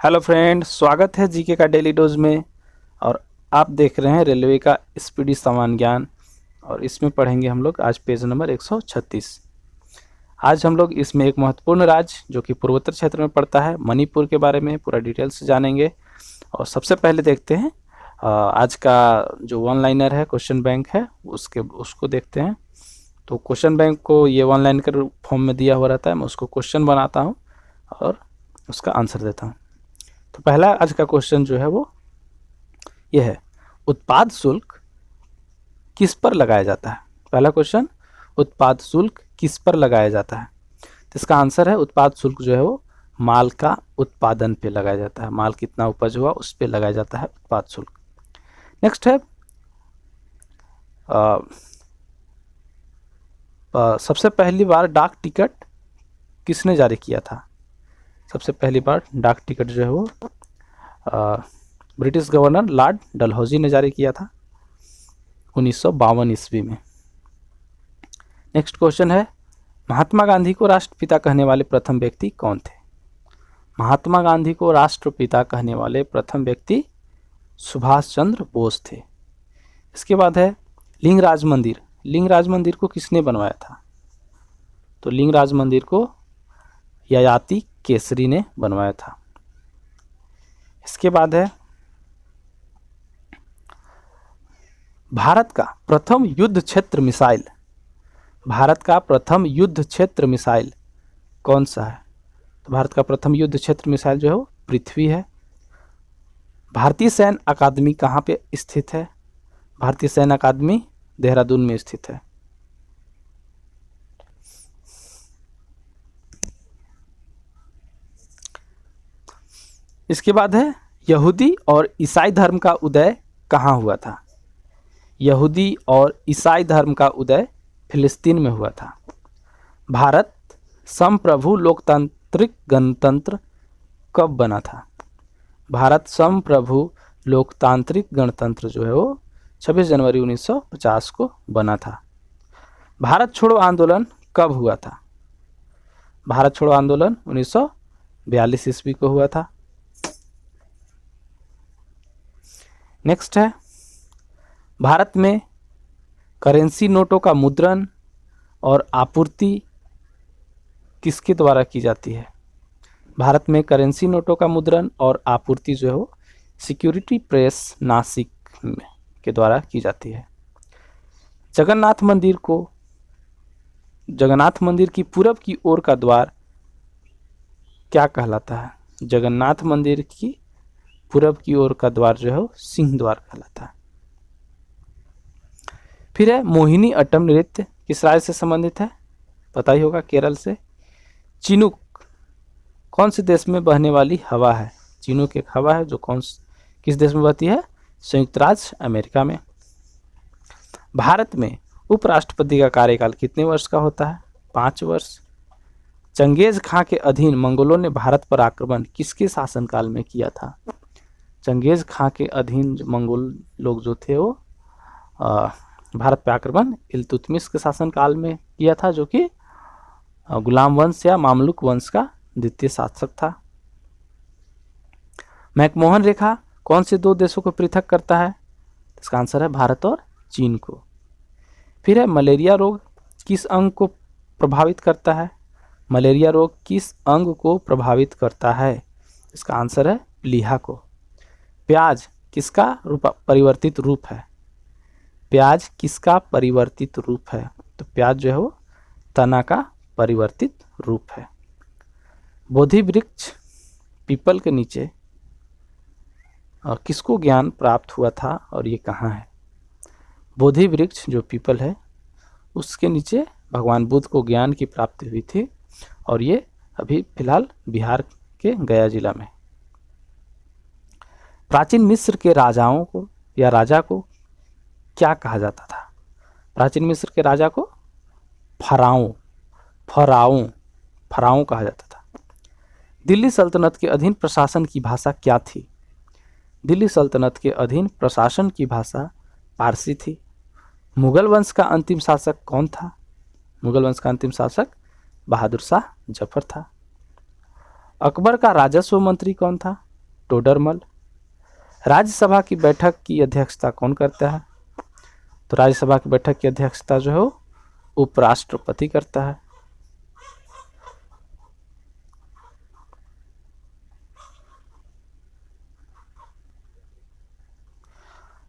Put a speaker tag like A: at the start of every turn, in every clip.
A: Hello friend, स्वागत है GK का डेली डोज में। और आप देख रहे हैं रेलवे का स्पीडी सामान्य ज्ञान। और इसमें पढ़ेंगे हम लोग आज पेज नंबर 136। आज हम लोग इसमें एक महत्वपूर्ण राज्य जो कि पूर्वोत्तर क्षेत्र में पड़ता है, मणिपुर के बारे में पूरा डिटेल से जानेंगे। और सबसे पहले देखते हैं आज का जो वन लाइनर है, क्वेश्चन बैंक है, उसको देखते हैं। तो क्वेश्चन बैंक को ये वन लाइन के फॉर्म में दिया हुआ रहता है, मैं उसको क्वेश्चन बनाता हूँ और उसका आंसर देता हूँ। तो पहला आज का क्वेश्चन जो है वो ये है, उत्पाद शुल्क किस पर लगाया जाता है। पहला क्वेश्चन, उत्पाद शुल्क किस पर लगाया जाता है। तो इसका आंसर है उत्पाद शुल्क जो है वो माल का उत्पादन पे लगाया जाता है। माल कितना उपज हुआ उस पे लगाया जाता है उत्पाद शुल्क। नेक्स्ट है सबसे पहली बार डाक टिकट किसने जारी किया था। सबसे पहली बार डाक टिकट जो है वो ब्रिटिश गवर्नर लॉर्ड डलहौजी ने जारी किया था 1952 ईस्वी में। नेक्स्ट क्वेश्चन है, महात्मा गांधी को राष्ट्रपिता कहने वाले प्रथम व्यक्ति कौन थे। महात्मा गांधी को राष्ट्रपिता कहने वाले प्रथम व्यक्ति सुभाष चंद्र बोस थे। इसके बाद है लिंगराज मंदिर। लिंगराज मंदिर को किसने बनवाया था। तो लिंगराज मंदिर को ययाति केसरी ने बनवाया था। इसके बाद है भारत का प्रथम युद्ध क्षेत्र मिसाइल। भारत का प्रथम युद्ध क्षेत्र मिसाइल कौन सा है। तो भारत का प्रथम युद्ध क्षेत्र मिसाइल जो है वो पृथ्वी है। भारतीय सैन्य अकादमी कहाँ पे स्थित है। भारतीय सैन्य अकादमी देहरादून में स्थित है। इसके बाद है यहूदी और ईसाई धर्म का उदय कहाँ हुआ था। यहूदी और ईसाई धर्म का उदय फिलिस्तीन में हुआ था। भारत संप्रभु लोकतांत्रिक गणतंत्र कब बना था। भारत संप्रभु लोकतांत्रिक गणतंत्र जो है वो 26 जनवरी 1950 को बना था। भारत छोड़ो आंदोलन कब हुआ था। भारत छोड़ो आंदोलन 1942 ईस्वी को हुआ था। नेक्स्ट है भारत में करेंसी नोटों का मुद्रण और आपूर्ति किसके द्वारा की जाती है। भारत में करेंसी नोटों का मुद्रण और आपूर्ति जो है वो सिक्योरिटी प्रेस नासिक के द्वारा की जाती है। जगन्नाथ मंदिर की पूरब की ओर का द्वार क्या कहलाता है। जगन्नाथ मंदिर की पूरब की ओर का द्वार जो है वो सिंह द्वार कहलाता है। फिर है मोहिनी अट्टम नृत्य किस राज्य से संबंधित है। पता ही होगा, केरल से। चिनूक कौन से देश में बहने वाली हवा है। चिनूक एक हवा है जो किस देश में बहती है। संयुक्त राज्य अमेरिका में। भारत में उपराष्ट्रपति का कार्यकाल कितने वर्ष का होता है। 5 वर्ष। चंगेज खां के अधीन मंगोलों ने भारत पर आक्रमण किसके शासनकाल में किया था। चंगेज खां के अधीन मंगोल लोग जो थे वो भारत पर आक्रमण इल्तुतमिश के शासनकाल में किया था, जो कि गुलाम वंश या मामलुक वंश का द्वितीय शासक था। मैकमोहन रेखा कौन से 2 देशों को पृथक करता है। इसका आंसर है भारत और चीन को। फिर है मलेरिया रोग किस अंग को प्रभावित करता है। मलेरिया रोग किस अंग को प्रभावित करता है। इसका आंसर है प्लीहा को। प्याज किसका परिवर्तित रूप है। प्याज किसका परिवर्तित रूप है। तो प्याज जो है वो तना का परिवर्तित रूप है। बोधि वृक्ष पीपल के नीचे किसको ज्ञान प्राप्त हुआ था और ये कहाँ है। बोधि वृक्ष जो पीपल है उसके नीचे भगवान बुद्ध को ज्ञान की प्राप्ति हुई थी, और ये अभी फिलहाल बिहार के गया जिला में। प्राचीन मिस्र के राजाओं को या राजा को क्या कहा जाता था। प्राचीन मिस्र के राजा को फराओं कहा जाता था। दिल्ली सल्तनत के अधीन प्रशासन की भाषा क्या थी। दिल्ली सल्तनत के अधीन प्रशासन की भाषा पारसी थी। मुगल वंश का अंतिम शासक कौन था। मुगल वंश का अंतिम शासक बहादुर शाह जफर था। अकबर का राजस्व मंत्री कौन था। टोडरमल। राज्यसभा की बैठक की अध्यक्षता कौन करता है? तो राज्यसभा की बैठक की अध्यक्षता जो है वो उपराष्ट्रपति करता है।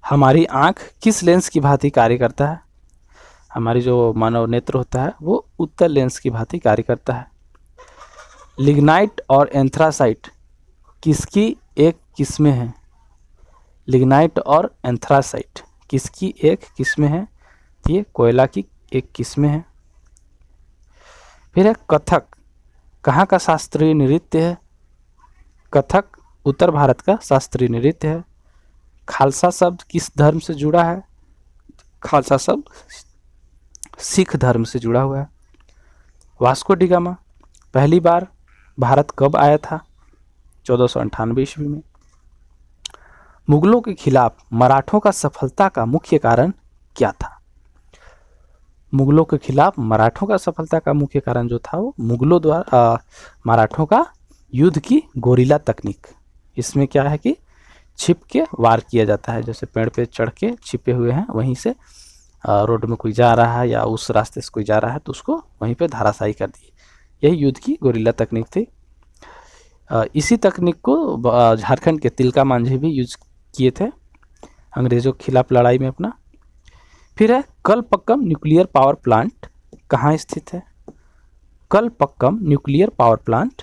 A: हमारी आंख किस लेंस की भांति कार्य करता है? हमारी जो मानव नेत्र होता है वो उत्तल लेंस की भांति कार्य करता है। लिग्नाइट और एंथ्रासाइट किसकी एक किस्में हैं? लिग्नाइट और एंथ्रासाइट किसकी एक किस्में हैं? ये कोयला की एक किस्में हैं। फिर है कथक कहाँ का शास्त्रीय नृत्य है? कथक उत्तर भारत का शास्त्रीय नृत्य है। खालसा शब्द किस धर्म से जुड़ा है? खालसा शब्द सिख धर्म से जुड़ा हुआ है। वास्को डी गामा पहली बार भारत कब आया था? 1498 ईस्वी में। मुगलों के खिलाफ मराठों का सफलता का मुख्य कारण क्या था? मुगलों के खिलाफ मराठों का सफलता का मुख्य कारण जो था वो मुगलों द्वारा मराठों का युद्ध की गोरिल्ला तकनीक। इसमें क्या है कि छिप के वार किया जाता है, जैसे पेड़ पे चढ़ के छिपे हुए हैं, वहीं से रोड में कोई जा रहा है या उस रास्ते से कोई जा रहा है तो उसको वहीं पे धराशायी कर दिए। यही युद्ध की गोरिल्ला तकनीक थी। इसी तकनीक को झारखंड के तिलका मांझी भी यूज किए थे अंग्रेज़ों के खिलाफ लड़ाई में अपना। फिर है कलपक्कम न्यूक्लियर पावर प्लांट कहाँ स्थित है? Kalpakkam nuclear power plant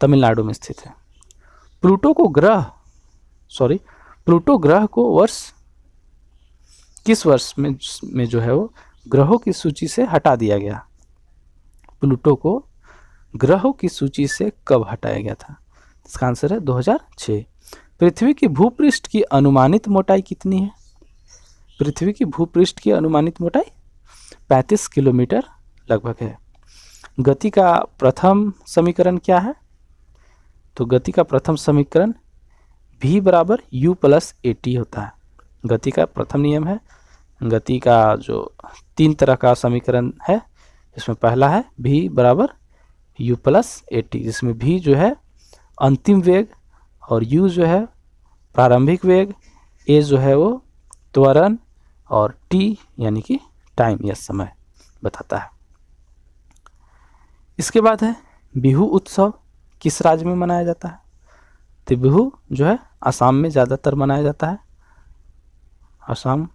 A: Tamil Nadu में स्थित है। प्लूटो ग्रह को किस वर्ष में जो है वो ग्रहों की सूची से हटा दिया गया? प्लूटो को ग्रहों की सूची से कब हटाया गया था? इसका आंसर है 2006। पृथ्वी की भूपृष्ठ की अनुमानित मोटाई कितनी है? पृथ्वी की भूपृष्ठ की अनुमानित मोटाई 35 किलोमीटर लगभग है। गति का प्रथम समीकरण क्या है? तो गति का प्रथम समीकरण v बराबर u प्लस at होता है। गति का प्रथम नियम है। गति का जो 3 तरह का समीकरण है, इसमें पहला है v बराबर u प्लस at, जिसमें v जो है अंतिम वेग और u जो है प्रारंभिक वेग, a जो है वो त्वरण और t यानी कि टाइम या समय बताता है। इसके बाद है बिहू उत्सव किस राज्य में मनाया जाता है? तो बिहू जो है असम में ज़्यादातर मनाया जाता है, असम।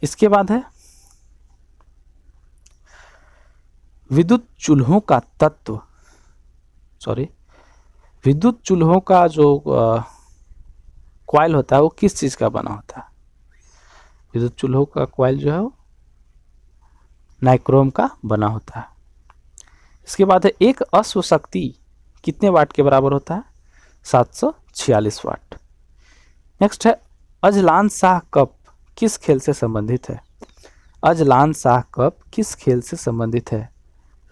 A: इसके बाद है विद्युत चूल्हों का विद्युत चूल्हों का जो कॉइल होता है वो किस चीज़ का बना होता है? विद्युत चूल्हों का कॉइल जो है वो नाइक्रोम का बना होता है। इसके बाद है एक अश्व शक्ति कितने वाट के बराबर होता है? 746 वाट। नेक्स्ट है अजलान शाह कप किस खेल से संबंधित है? अजलान शाह कप किस खेल से संबंधित है?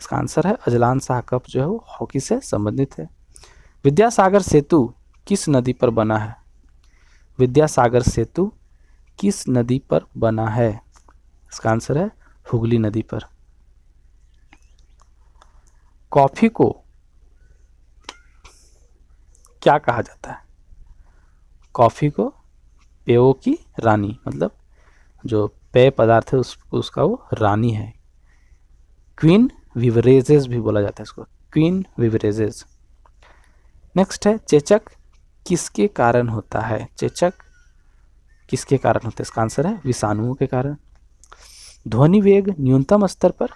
A: इसका आंसर है अजलान शाह कप जो है वो हॉकी से संबंधित है। विद्यासागर सेतु किस नदी पर बना है? विद्यासागर सेतु किस नदी पर बना है? इसका आंसर है हुगली नदी पर। कॉफी को क्या कहा जाता है? कॉफी को पेयों की रानी, मतलब जो पेय पदार्थ है उसका वो रानी है। क्वीन विवरेजेस भी बोला जाता है इसको, क्वीन विवरेजेस। नेक्स्ट है चेचक किसके कारण होता है? चेचक किसके कारण होता है? इसका आंसर है विषाणुओं के कारण। ध्वनि वेग न्यूनतम स्तर पर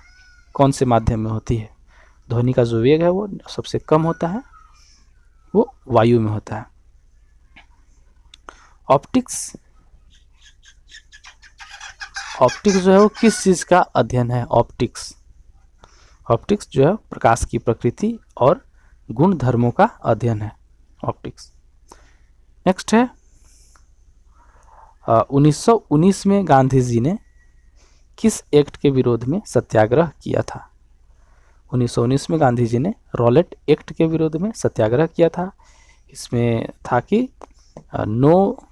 A: कौन से माध्यम में होती है? ध्वनि का जो वेग है वो सबसे कम होता है, वो वायु में होता है। ऑप्टिक्स जो है वो किस चीज़ का अध्ययन है? ऑप्टिक्स जो है प्रकाश की प्रकृति और गुण धर्मों का अध्ययन है ऑप्टिक्स। नेक्स्ट है 1919 में गांधी जी ने किस एक्ट के विरोध में सत्याग्रह किया था? 1919 में गांधी जी ने रॉलेट एक्ट के विरोध में सत्याग्रह किया था। इसमें था कि नो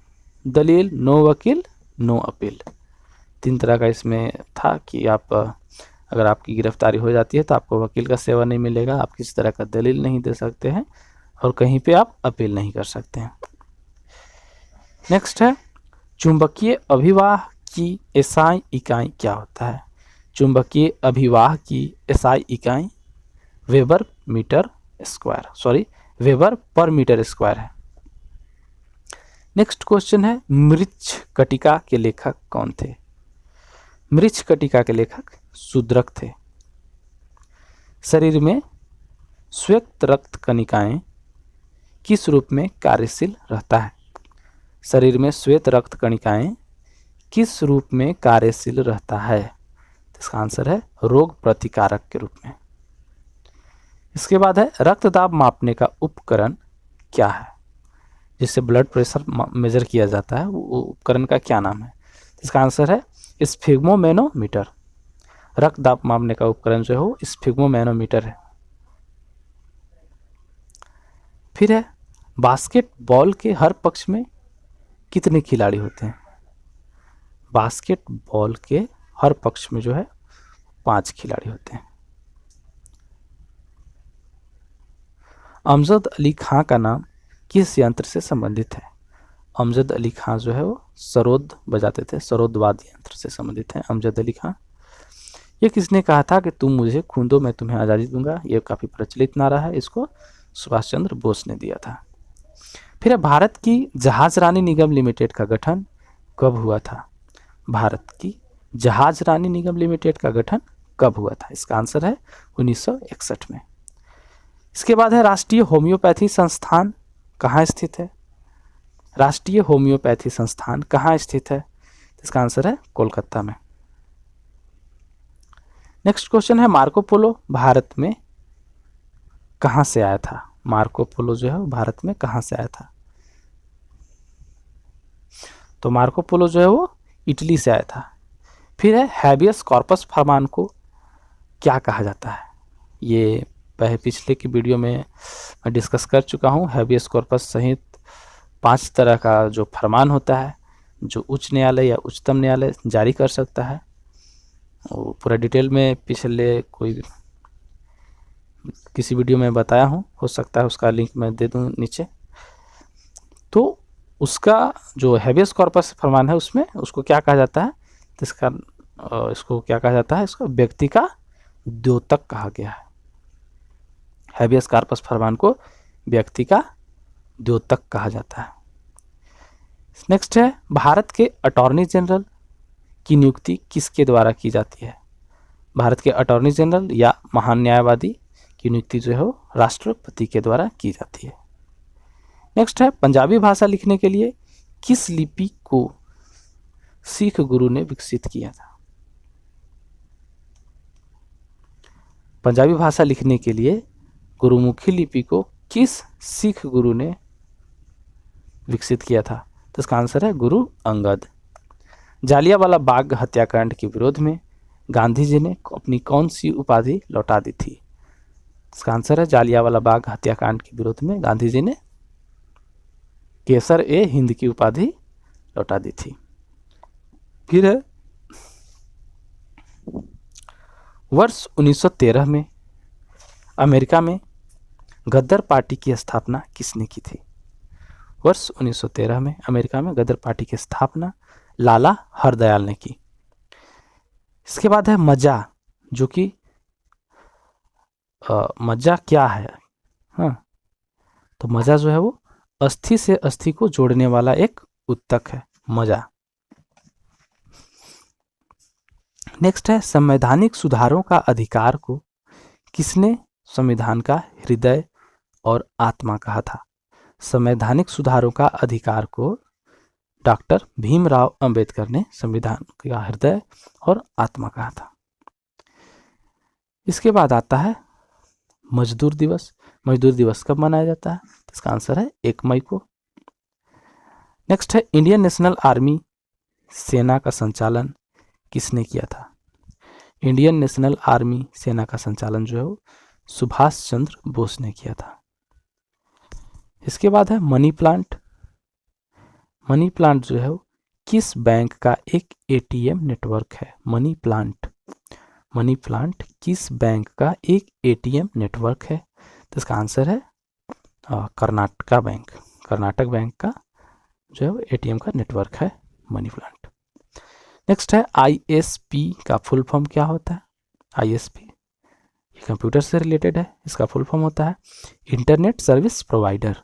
A: दलील, नो वकील, नो अपील, 3 तरह का इसमें था कि आप अगर आपकी गिरफ्तारी हो जाती है तो आपको वकील का सेवा नहीं मिलेगा, आप किसी तरह का दलील नहीं दे सकते हैं और कहीं पे आप अपील नहीं कर सकते हैं। नेक्स्ट है चुंबकीय अभिवाह की एसआई इकाई क्या होता है? चुंबकीय अभिवाह की एसआई इकाई वेबर पर मीटर स्क्वायर है। नेक्स्ट क्वेश्चन है मृच्छकटिका के लेखक कौन थे? मृच्छकटिका के लेखक शूद्रक थे। शरीर में श्वेत रक्त कणिकाएं किस रूप में कार्यशील रहता है? शरीर में श्वेत रक्त कणिकाएं किस रूप में कार्यशील रहता है? इसका आंसर है रोग प्रतिकारक के रूप में। इसके बाद है रक्तदाब मापने का उपकरण क्या है? जिससे ब्लड प्रेशर मेजर किया जाता है वो उपकरण का क्या नाम है? इसका आंसर है स्फिग्मोमैनोमीटर। रक्तदाब मापने का उपकरण जो है वो स्फिग्मोमैनोमीटर है। फिर है बास्केटबॉल के हर पक्ष में कितने खिलाड़ी होते हैं? बास्केटबॉल के हर पक्ष में जो है 5 खिलाड़ी होते हैं। अमजद अली खां का नाम किस यंत्र से संबंधित है? अमजद अली खां जो है वो सरोद बजाते थे, सरोदवाद यंत्र से संबंधित है अमजद अली खां। ये किसने कहा था कि तुम मुझे खून दो मैं तुम्हें आज़ादी दूंगा? ये काफ़ी प्रचलित नारा है, इसको सुभाष चंद्र बोस ने दिया था। फिर भारत की जहाज रानी निगम लिमिटेड का गठन कब हुआ था? भारत की जहाज रानी निगम लिमिटेड का गठन कब हुआ था? इसका आंसर है 1961 में। इसके बाद है राष्ट्रीय होम्योपैथी संस्थान कहाँ स्थित है? राष्ट्रीय होम्योपैथी संस्थान कहाँ स्थित है? इसका आंसर है कोलकाता में। नेक्स्ट क्वेश्चन है मार्को पोलो भारत में कहाँ से आया था? मार्को पोलो जो है भारत में कहाँ से आया था? तो मार्को पोलो जो है वो इटली से आया था। फिर है हैबियस कॉर्पस फरमान को क्या कहा जाता है? ये पिछले की वीडियो में मैं डिस्कस कर चुका हूँ। हैबियस कॉर्पस सहित 5 तरह का जो फरमान होता है जो उच्च न्यायालय या उच्चतम न्यायालय जारी कर सकता है, वो पूरा डिटेल में पिछले किसी वीडियो में बताया हूँ, हो सकता है उसका लिंक मैं दे दूँ नीचे। तो उसका जो हैबियस कॉर्पस फरमान है उसमें उसको क्या कहा जाता है? तो इसको क्या कहा जाता है? इसको व्यक्ति का द्योतक कहा गया है। हैबियस कॉर्पस फरमान को व्यक्ति का द्योतक कहा जाता है। नेक्स्ट है भारत के अटॉर्नी जनरल की नियुक्ति किसके द्वारा की जाती है? भारत के अटॉर्नी जनरल या महान न्यायवादी की नियुक्ति जो है वो राष्ट्रपति के द्वारा की जाती है। नेक्स्ट है पंजाबी भाषा लिखने के लिए किस लिपि को सिख गुरु ने विकसित किया था? पंजाबी भाषा लिखने के लिए गुरुमुखी लिपि को किस सिख गुरु ने विकसित किया था? तो इसका आंसर है गुरु अंगद। जालियांवाला बाग हत्याकांड के विरोध में गांधी जी ने अपनी कौन सी उपाधि लौटा दी थी? इसका आंसर है जालियांवाला बाग हत्याकांड के विरोध में गांधी जी ने केसर-ए-हिंद की उपाधि लौटा दी थी। फिर है वर्ष 1913 में अमेरिका में गद्दर पार्टी की स्थापना किसने की थी? वर्ष 1913 में अमेरिका में गद्दर पार्टी की स्थापना लाला हरदयाल ने की। इसके बाद है मज्जा, जो कि मज्जा क्या है? हाँ, तो मज्जा जो है वो अस्थि से अस्थि को जोड़ने वाला एक उत्तक है मज्जा। नेक्स्ट है संवैधानिक सुधारों का अधिकार को किसने संविधान का हृदय और आत्मा कहा था? संवैधानिक सुधारों का अधिकार को डॉक्टर भीमराव अंबेडकर ने संविधान का हृदय और आत्मा कहा था। इसके बाद आता है मजदूर दिवस। मजदूर दिवस कब मनाया जाता है? इसका आंसर है 1 मई को। नेक्स्ट है इंडियन नेशनल आर्मी सेना का संचालन किसने किया था? इंडियन नेशनल आर्मी सेना का संचालन जो है वो सुभाष चंद्र बोस ने किया था। इसके बाद है मनी प्लांट। मनी प्लांट जो है वो किस बैंक का एक एटीएम नेटवर्क है? मनी प्लांट किस बैंक का एक एटीएम नेटवर्क है? तो इसका आंसर है कर्नाटका बैंक, कर्नाटक बैंक का जो है एटीएम का नेटवर्क है मनी प्लांट। नेक्स्ट है आईएसपी का फुल फॉर्म क्या होता है? आईएसपी ये कंप्यूटर से रिलेटेड है, इसका फुल फॉर्म होता है इंटरनेट सर्विस प्रोवाइडर।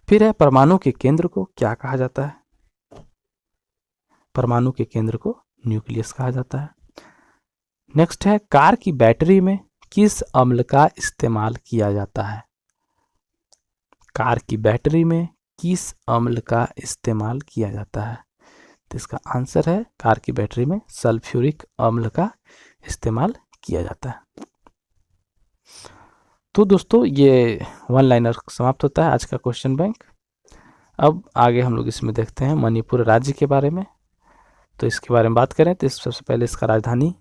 A: फिर है परमाणु के केंद्र को क्या कहा जाता है? परमाणु के केंद्र को न्यूक्लियस कहा जाता है। नेक्स्ट है कार की बैटरी में किस अम्ल का इस्तेमाल किया जाता है? कार की बैटरी में किस अम्ल का इस्तेमाल किया जाता है? तो इसका आंसर है कार की बैटरी में सल्फ्यूरिक अम्ल का इस्तेमाल किया जाता है। तो दोस्तों ये वन लाइनर समाप्त होता है आज का क्वेश्चन बैंक। अब आगे हम लोग इसमें देखते हैं मणिपुर राज्य के बारे में। तो इसके बारे में बात करें तो सबसे पहले इसका राजधानी,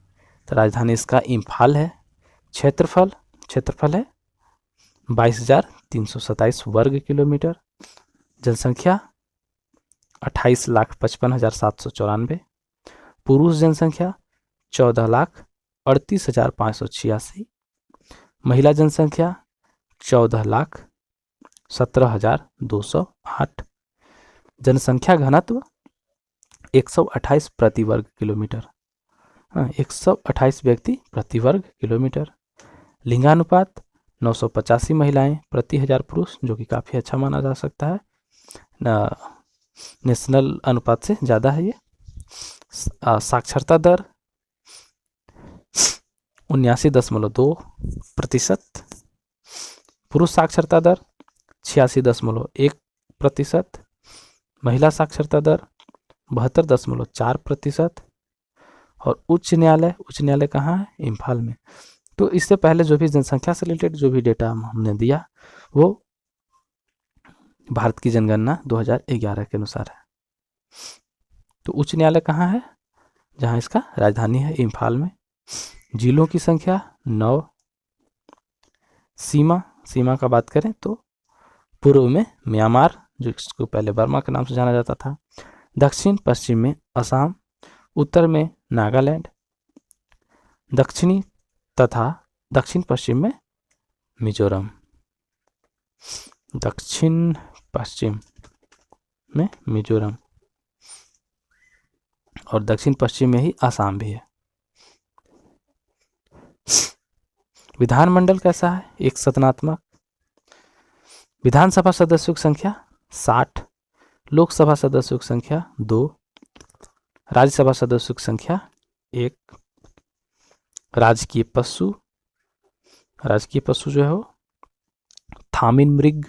A: तो राजधानी इसका इम्फाल है। क्षेत्रफल है 22,327 वर्ग किलोमीटर। जनसंख्या 28,55,794। पुरुष जनसंख्या 14,38,586। महिला जनसंख्या 14,17,208। जनसंख्या घनत्व 128 प्रति वर्ग किलोमीटर, 128 व्यक्ति प्रति वर्ग किलोमीटर। लिंगानुपात 985 महिलाएं प्रति 1000 पुरुष, जो कि काफ़ी अच्छा माना जा सकता है, नेशनल अनुपात से ज़्यादा है ये। साक्षरता दर 79.2%। पुरुष साक्षरता दर 86.1%। महिला साक्षरता दर 72.4%। और उच्च न्यायालय कहाँ है? इम्फाल में। तो इससे पहले जो भी जनसंख्या से रिलेटेड जो भी डेटा हमने दिया वो भारत की जनगणना 2011 के अनुसार है। तो उच्च न्यायालय कहाँ है? जहाँ इसका राजधानी है इम्फाल में। जिलों की संख्या 9। सीमा का बात करें तो पूर्व में म्यांमार, जो इसको पहले बर्मा के नाम से जाना जाता था। दक्षिण पश्चिम में असम, उत्तर में नागालैंड, दक्षिण पश्चिम में मिजोरम, दक्षिण पश्चिम में मिजोरम, और दक्षिण पश्चिम में ही असम भी है। विधानमंडल कैसा है? एक सदनात्मक। विधानसभा सदस्यों की संख्या 60। लोकसभा सदस्यों की संख्या 2। राज्यसभा सदस्यों की संख्या 1। राजकीय पशु जो है वो थामिन मृग।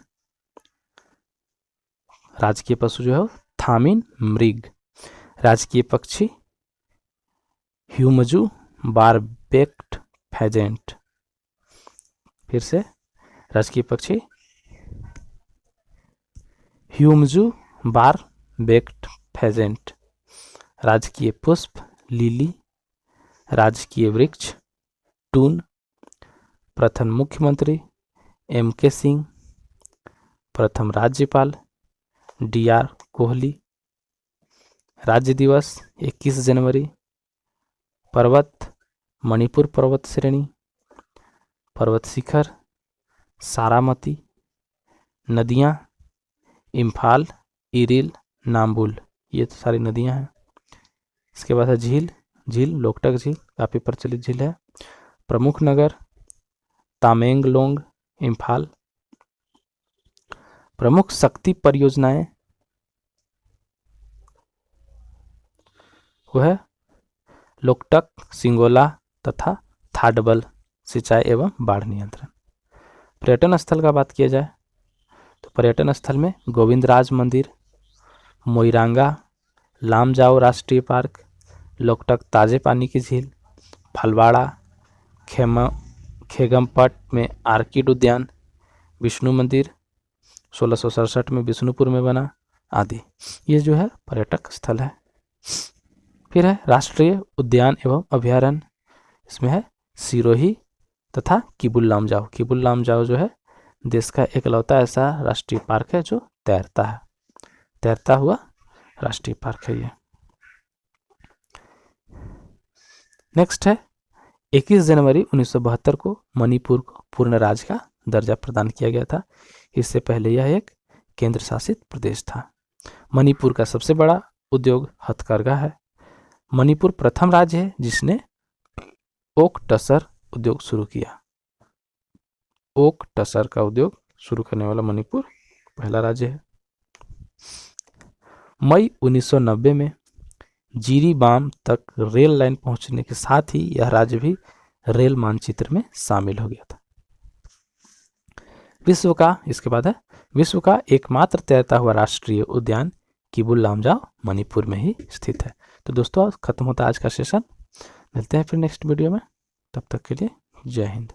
A: राजकीय पशु जो है वो थामिन मृग। राजकीय पक्षी ह्यूमजू बारबेक्ड फेजेंट। फिर से राजकीय पक्षी ह्यूमजू बारबेक्ड फेजेंट। राजकीय पुष्प लिली। राजकीय वृक्ष टून। प्रथम मुख्यमंत्री MK सिंह। प्रथम राज्यपाल DR कोहली। राज्य दिवस 21 जनवरी। पर्वत मणिपुर पर्वत श्रेणी। पर्वत शिखर सारामती। नदियाँ इम्फाल, इरिल, नाम्बुल, ये तो सारी नदियाँ हैं। इसके बाद है झील लोकटक झील, काफ़ी प्रचलित झील है। प्रमुख नगर तामेंगलोंग, इम्फाल। प्रमुख शक्ति परियोजनाएं वो है लोकटक, सिंगोला तथा थाडबल सिंचाई एवं बाढ़ नियंत्रण। पर्यटन स्थल का बात किया जाए तो पर्यटन स्थल में गोविंदराज मंदिर, मोइरांगा, लामजाओ राष्ट्रीय पार्क, लोकटक ताजे पानी की झील, फलवाड़ा, खेगमपट में आर्किड उद्यान, विष्णु मंदिर 1667 में विष्णुपुर में बना आदि, ये जो है पर्यटक स्थल है। फिर है राष्ट्रीय उद्यान एवं अभयारण्य, इसमें है सिरोही तथा किबुल लामजाओ। किबुल लामजाओ जो है देश का एकलौता ऐसा राष्ट्रीय पार्क है जो तैरता हुआ राष्ट्रीय पार्क है ये। नेक्स्ट है 21 जनवरी 1972 को मणिपुर को पूर्ण राज्य का दर्जा प्रदान किया गया था। इससे पहले यह एक केंद्र शासित प्रदेश था। मणिपुर का सबसे बड़ा उद्योग हथकरघा है। मणिपुर प्रथम राज्य है जिसने ओक टसर उद्योग शुरू किया। ओक टसर का उद्योग शुरू करने वाला मणिपुर पहला राज्य है। मई 1990 में जिरीबाम तक रेल लाइन पहुंचने के साथ ही यह राज्य भी रेल मानचित्र में शामिल हो गया था। इसके बाद है विश्व का एकमात्र तैरता हुआ राष्ट्रीय उद्यान किबुल लामजाओ मणिपुर में ही स्थित है। तो दोस्तों खत्म होता है आज का सेशन। मिलते हैं फिर नेक्स्ट वीडियो में, तब तक के लिए जय हिंद।